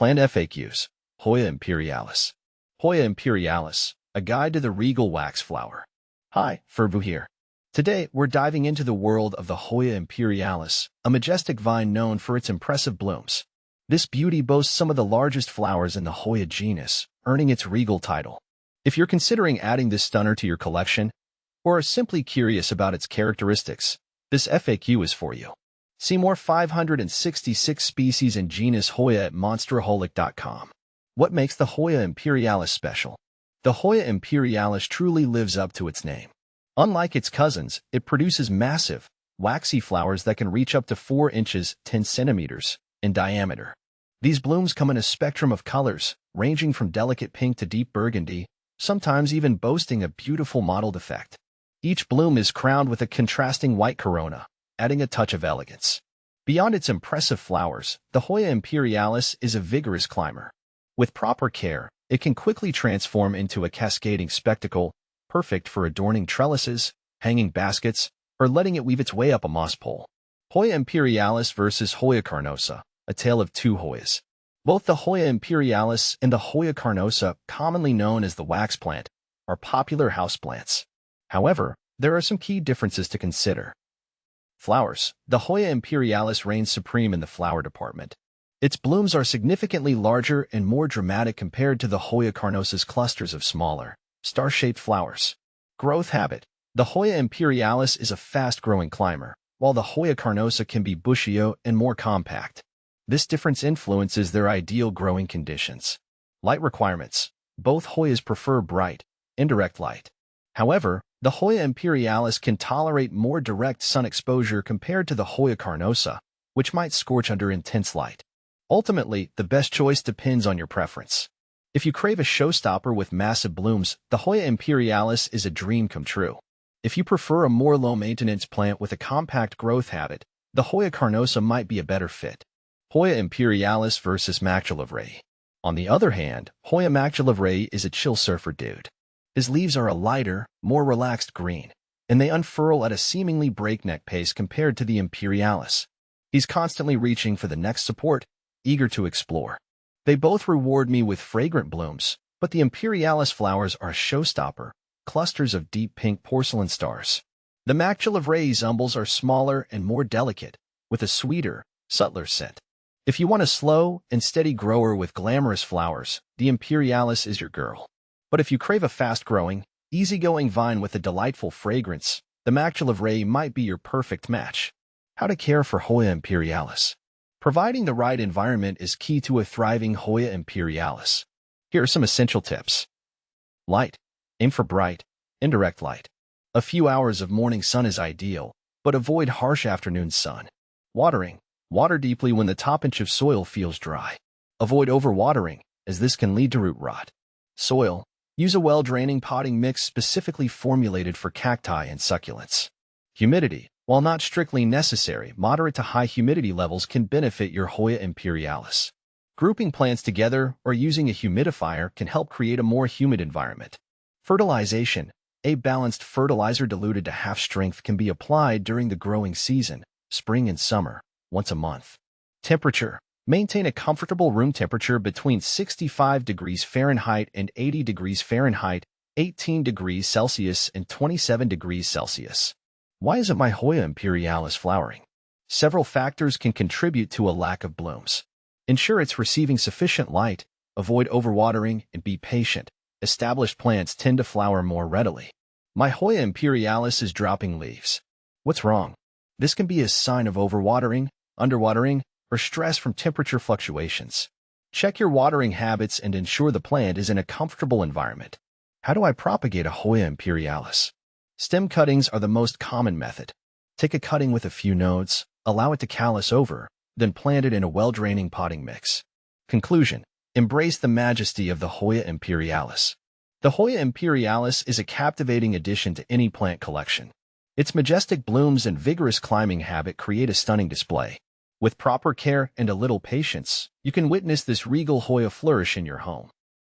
Plant FAQs. Hoya Imperialis. Hoya Imperialis, a guide to the regal wax flower. Hi, Furbu here. Today, we're diving into the world of the Hoya Imperialis, a majestic vine known for its impressive blooms. This beauty boasts some of the largest flowers in the Hoya genus, earning its regal title. If you're considering adding this stunner to your collection, or are simply curious about its characteristics, this FAQ is for you. See more 566 species and genus Hoya at monsteraholic.com. What makes the Hoya Imperialis special? The Hoya Imperialis truly lives up to its name. Unlike its cousins, it produces massive, waxy flowers that can reach up to 4 inches (10 centimeters) in diameter. These blooms come in a spectrum of colors, ranging from delicate pink to deep burgundy, sometimes even boasting a beautiful mottled effect. Each bloom is crowned with a contrasting white corona, adding a touch of elegance. Beyond its impressive flowers, the Hoya Imperialis is a vigorous climber. With proper care, it can quickly transform into a cascading spectacle, perfect for adorning trellises, hanging baskets, or letting it weave its way up a moss pole. Hoya Imperialis versus Hoya carnosa, a tale of two Hoyas. Both the Hoya Imperialis and the Hoya carnosa, commonly known as the wax plant, are popular houseplants. However, there are some key differences to consider. Flowers. The Hoya Imperialis reigns supreme in the flower department. Its blooms are significantly larger and more dramatic compared to the Hoya carnosa's clusters of smaller, star-shaped flowers. Growth habit. The Hoya Imperialis is a fast-growing climber, while the Hoya carnosa can be bushier and more compact. This difference influences their ideal growing conditions. Light requirements. Both Hoyas prefer bright, indirect light. However, the Hoya Imperialis can tolerate more direct sun exposure compared to the Hoya carnosa, which might scorch under intense light. Ultimately, the best choice depends on your preference. If you crave a showstopper with massive blooms, the Hoya Imperialis is a dream come true. If you prefer a more low-maintenance plant with a compact growth habit, the Hoya carnosa might be a better fit. Hoya Imperialis versus Macgillivrayi. On the other hand, Hoya Macgillivrayi is a chill surfer dude. His leaves are a lighter, more relaxed green, and they unfurl at a seemingly breakneck pace compared to the Imperialis. He's constantly reaching for the next support, eager to explore. They both reward me with fragrant blooms, but the Imperialis flowers are a showstopper, clusters of deep pink porcelain stars. The Macgillivrayi's umbels are smaller and more delicate, with a sweeter, subtler scent. If you want a slow and steady grower with glamorous flowers, the Imperialis is your girl. But if you crave a fast-growing, easygoing vine with a delightful fragrance, the Macgillivrayi might be your perfect match. How to care for Hoya Imperialis. Providing the right environment is key to a thriving Hoya Imperialis. Here are some essential tips. Light. Aim for bright, indirect light. A few hours of morning sun is ideal, but avoid harsh afternoon sun. Watering. Water deeply when the top inch of soil feels dry. Avoid overwatering, as this can lead to root rot. Soil. Use a well-draining potting mix specifically formulated for cacti and succulents. Humidity. While not strictly necessary, moderate to high humidity levels can benefit your Hoya Imperialis. Grouping plants together or using a humidifier can help create a more humid environment. Fertilization. A balanced fertilizer diluted to half strength can be applied during the growing season, spring and summer, once a month. Temperature. Maintain a comfortable room temperature between 65 degrees Fahrenheit and 80 degrees Fahrenheit, 18 degrees Celsius and 27 degrees Celsius. Why isn't my Hoya Imperialis flowering? Several factors can contribute to a lack of blooms. Ensure it's receiving sufficient light, avoid overwatering, and be patient. Established plants tend to flower more readily. My Hoya Imperialis is dropping leaves. What's wrong? This can be a sign of overwatering, underwatering, or stress from temperature fluctuations. Check your watering habits and ensure the plant is in a comfortable environment. How do I propagate a Hoya Imperialis? Stem cuttings are the most common method. Take a cutting with a few nodes, allow it to callus over, then plant it in a well-draining potting mix. Conclusion. Embrace the majesty of the Hoya Imperialis. The Hoya Imperialis is a captivating addition to any plant collection. Its majestic blooms and vigorous climbing habit create a stunning display. With proper care and a little patience, you can witness this regal Hoya flourish in your home.